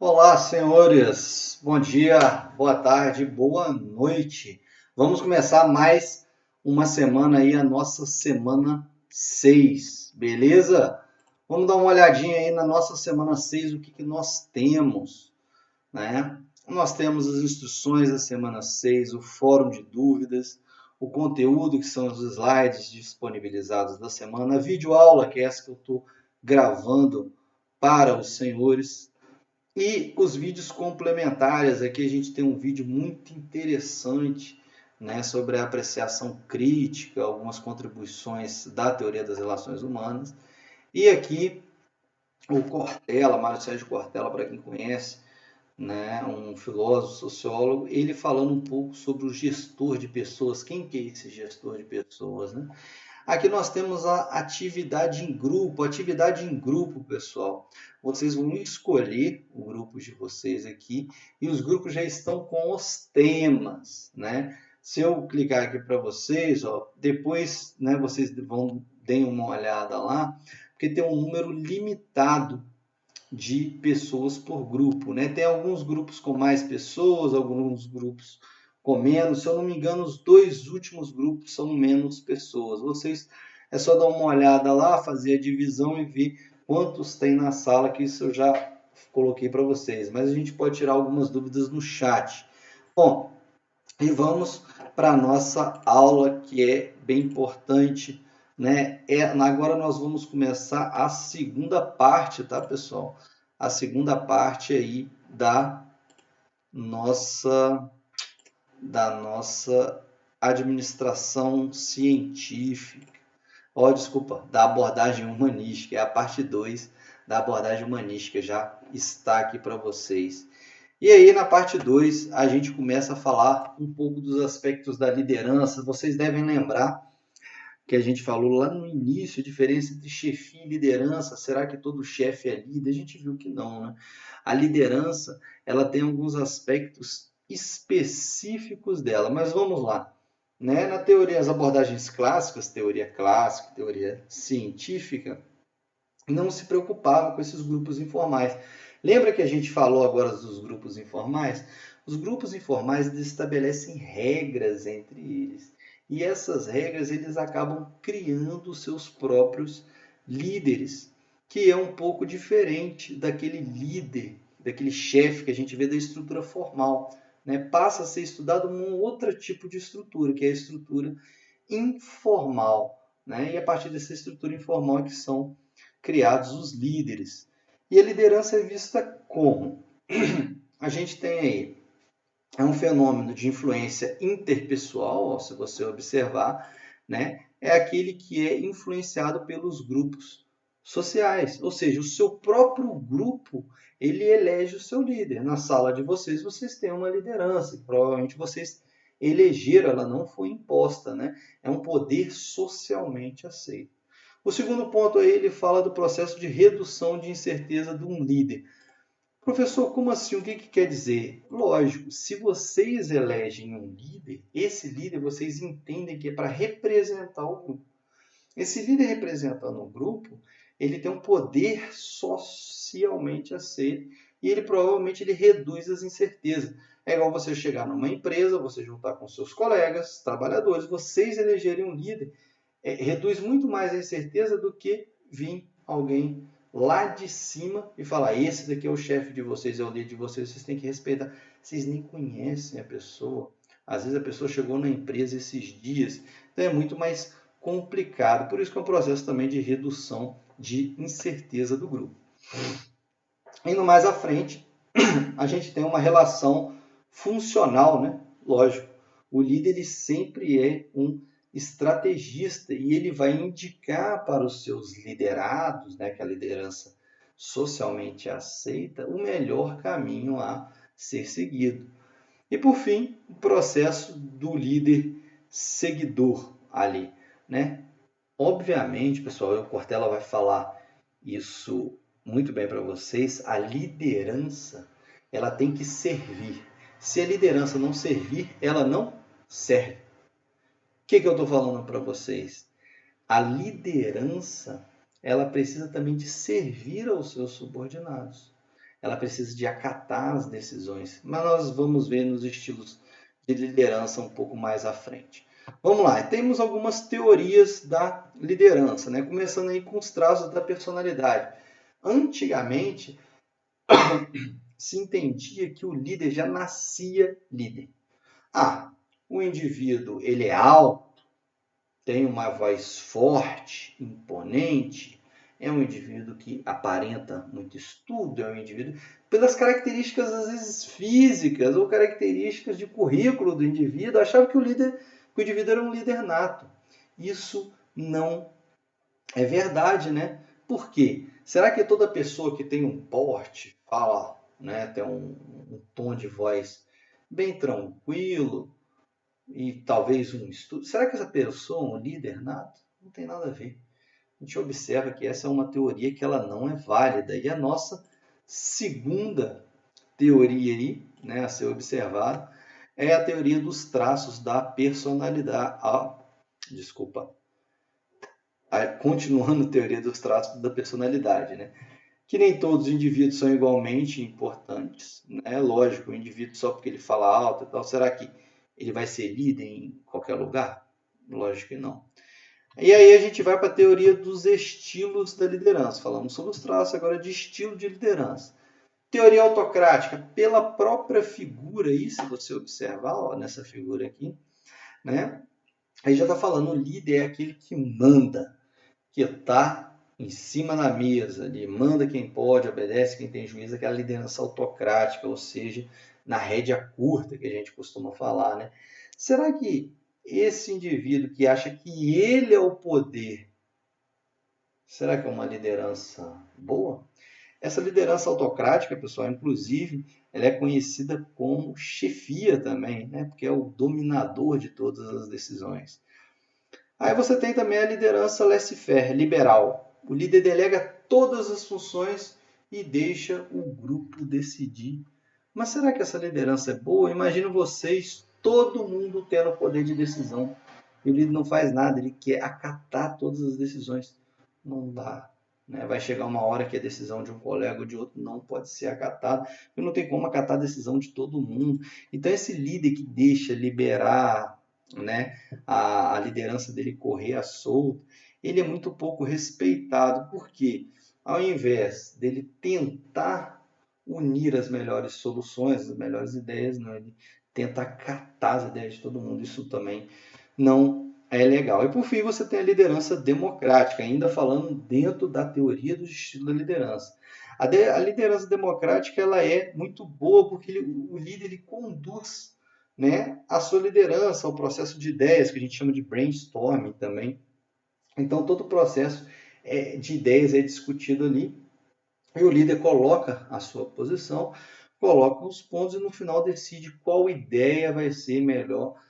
Olá, senhores. Bom dia, boa tarde, boa noite. Vamos começar mais uma semana aí, a nossa semana 6, beleza? Vamos dar uma olhadinha aí na nossa semana 6, o que que nós temos, né? Nós temos as instruções da semana 6, o fórum de dúvidas, o conteúdo que são os slides disponibilizados da semana, a videoaula que é essa que eu estou gravando para os senhores, e os vídeos complementares. Aqui a gente tem um vídeo muito interessante, né, sobre a apreciação crítica, algumas contribuições da teoria das relações humanas. E aqui o Cortella, Mário Sérgio Cortella, para quem conhece, né, um filósofo, sociólogo, ele falando um pouco sobre o gestor de pessoas. Quem que é esse gestor de pessoas, né? Aqui nós temos a atividade em grupo. Atividade em grupo, pessoal. Vocês vão escolher o grupo de vocês aqui e os grupos já estão com os temas, né? Se eu clicar aqui para vocês, ó, depois, né, vocês vão deem uma olhada lá, porque tem um número limitado de pessoas por grupo, né? Tem alguns grupos com mais pessoas, alguns grupos com menos. Se eu não me engano, os dois últimos grupos são menos pessoas. Vocês é só dar uma olhada lá, fazer a divisão e ver quantos tem na sala, que isso eu já coloquei para vocês. Mas a gente pode tirar algumas dúvidas no chat. Bom, e vamos para a nossa aula, que é bem importante, né? Agora nós vamos começar a segunda parte, tá, pessoal? A segunda parte aí nossa, da nossa administração científica. Oh, desculpa, da abordagem humanística, é a parte 2 da abordagem humanística, já está aqui para vocês. E aí, na parte 2 a gente começa a falar um pouco dos aspectos da liderança. Vocês devem lembrar que a gente falou lá no início, a diferença entre chefia e liderança. Será que todo chefe é líder? A gente viu que não, né? A liderança, ela tem alguns aspectos específicos dela, mas vamos lá. Né? Na teoria, as abordagens clássicas, teoria clássica, teoria científica, não se preocupava com esses grupos informais. Lembra que a gente falou agora dos grupos informais? Os grupos informais estabelecem regras entre eles. E essas regras eles acabam criando seus próprios líderes, que é um pouco diferente daquele líder, daquele chefe que a gente vê da estrutura formal. Né? Passa a ser estudado um outro tipo de estrutura, que é a estrutura informal. Né? E a partir dessa estrutura informal é que são criados os líderes. E a liderança é vista como? A gente tem aí, é um fenômeno de influência interpessoal, se você observar, né? É aquele que é influenciado pelos grupos sociais, ou seja, o seu próprio grupo, ele elege o seu líder. Na sala de vocês, vocês têm uma liderança, provavelmente vocês elegeram, ela não foi imposta, né? É um poder socialmente aceito. O segundo ponto aí, ele fala do processo de redução de incerteza de um líder. Professor, como assim? O que que quer dizer? Lógico, se vocês elegem um líder, esse líder vocês entendem que é para representar o grupo. Esse líder representando o grupo, ele tem um poder socialmente aceito e ele provavelmente ele reduz as incertezas. É igual você chegar numa empresa, você juntar com seus colegas, trabalhadores, vocês elegerem um líder, reduz muito mais a incerteza do que vir alguém lá de cima e falar: esse daqui é o chefe de vocês, é o líder de vocês, vocês têm que respeitar. Vocês nem conhecem a pessoa. Às vezes a pessoa chegou na empresa esses dias, então é muito mais complicado. Por isso que é um processo também de redução de incerteza do grupo. Indo mais à frente, a gente tem uma relação funcional, né? Lógico, o líder ele sempre é um estrategista e ele vai indicar para os seus liderados, né, que é a liderança socialmente aceita, o melhor caminho a ser seguido. E por fim, o processo do líder seguidor ali, né? Obviamente, pessoal, o Cortella vai falar isso muito bem para vocês. A liderança, ela tem que servir. Se a liderança não servir, ela não serve. O que eu estou falando para vocês? A liderança, ela precisa também de servir aos seus subordinados. ela precisa de acatar as decisões. Mas nós vamos ver nos estilos de liderança um pouco mais à frente. Vamos lá, temos algumas teorias da liderança, né? Começando aí com os traços da personalidade. Antigamente, se entendia que o líder já nascia líder. O indivíduo ele é alto, tem uma voz forte, imponente, é um indivíduo que aparenta muito estudo, é um indivíduo pelas características às vezes físicas ou características de currículo do indivíduo, achava que o indivíduo era um líder nato. Isso não é verdade, né? Por quê? Será que toda pessoa que tem um porte, fala, né, tem um tom de voz bem tranquilo, e talvez um estudo. Será que essa pessoa é um líder nato? Não tem nada a ver. A gente observa que essa é uma teoria que ela não é válida. E a nossa segunda teoria aí, né, a ser observada, é a teoria dos traços da personalidade. Continuando a teoria dos traços da personalidade, né? Que nem todos os indivíduos são igualmente importantes, né? Lógico, o indivíduo só porque ele fala alto e tal, será que ele vai ser líder em qualquer lugar? Lógico que não. E aí a gente vai para a teoria dos estilos da liderança. Falamos sobre os traços agora de estilo de liderança. Teoria autocrática, pela própria figura aí, se você observar ó, nessa figura aqui, né? Aí já está falando, o líder é aquele que manda, que está em cima da mesa, ele manda quem pode, obedece quem tem juízo, aquela liderança autocrática, ou seja, na rédea curta que a gente costuma falar, né? Será que esse indivíduo que acha que ele é o poder, será que é uma liderança boa? Essa liderança autocrática, pessoal, inclusive, ela é conhecida como chefia também, né? Porque é o dominador de todas as decisões. Aí você tem também a liderança laissez-faire, liberal. O líder delega todas as funções e deixa o grupo decidir. Mas será que essa liderança é boa? Imagino vocês, todo mundo tendo poder de decisão. E o líder não faz nada, ele quer acatar todas as decisões. Não dá. Né? Vai chegar uma hora que a decisão de um colega ou de outro não pode ser acatada. E não tem como acatar a decisão de todo mundo. Então esse líder que deixa liberar, né, a liderança dele correr à solta, ele é muito pouco respeitado, porque ao invés dele tentar unir as melhores soluções, as melhores ideias, não, ele tenta acatar as ideias de todo mundo, isso também não é legal. E por fim você tem a liderança democrática, ainda falando dentro da teoria do estilo da liderança. A liderança democrática ela é muito boa porque o líder ele conduz, né, a sua liderança, o processo de ideias, que a gente chama de brainstorming também. Então, todo o processo de ideias é discutido ali, e o líder coloca a sua posição, coloca os pontos e no final decide qual ideia vai ser melhor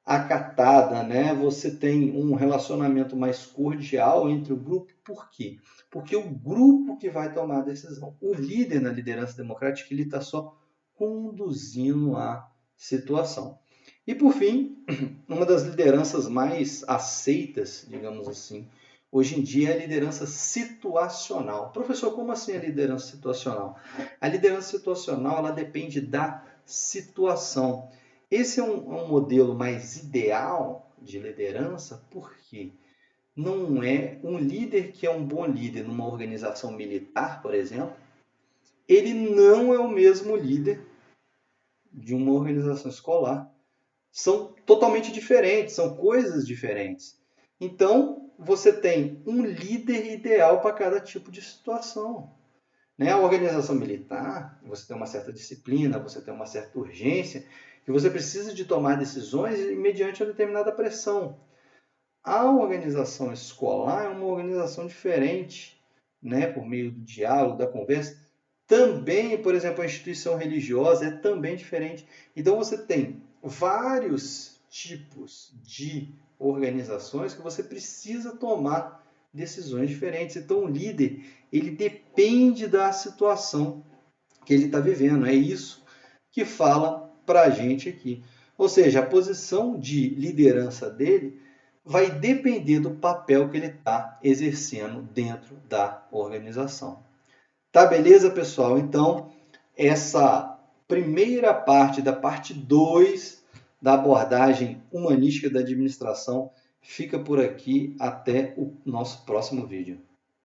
acatada, né? Você tem um relacionamento mais cordial entre o grupo, por quê? Porque o grupo que vai tomar a decisão. O líder na liderança democrática, ele está só conduzindo a situação. E por fim, uma das lideranças mais aceitas, digamos assim, hoje em dia é a liderança situacional. Professor, como assim a liderança situacional? A liderança situacional ela depende da situação. Esse é um modelo mais ideal de liderança, porque não é um líder que é um bom líder numa organização militar, por exemplo, ele não é o mesmo líder de uma organização escolar. São totalmente diferentes, são coisas diferentes. Então, você tem um líder ideal para cada tipo de situação. Né? A organização militar, você tem uma certa disciplina, você tem uma certa urgência, e você precisa de tomar decisões mediante uma determinada pressão. A organização escolar é uma organização diferente, né? Por meio do diálogo, da conversa. Também, por exemplo, a instituição religiosa é também diferente. Então você tem vários tipos de organizações que você precisa tomar decisões diferentes. Então o líder, ele depende da situação que ele está vivendo. É isso que fala para a gente aqui. Ou seja, a posição de liderança dele vai depender do papel que ele está exercendo dentro da organização. Tá beleza, pessoal? Então, essa primeira parte da parte 2 da abordagem humanística da administração fica por aqui. Até o nosso próximo vídeo.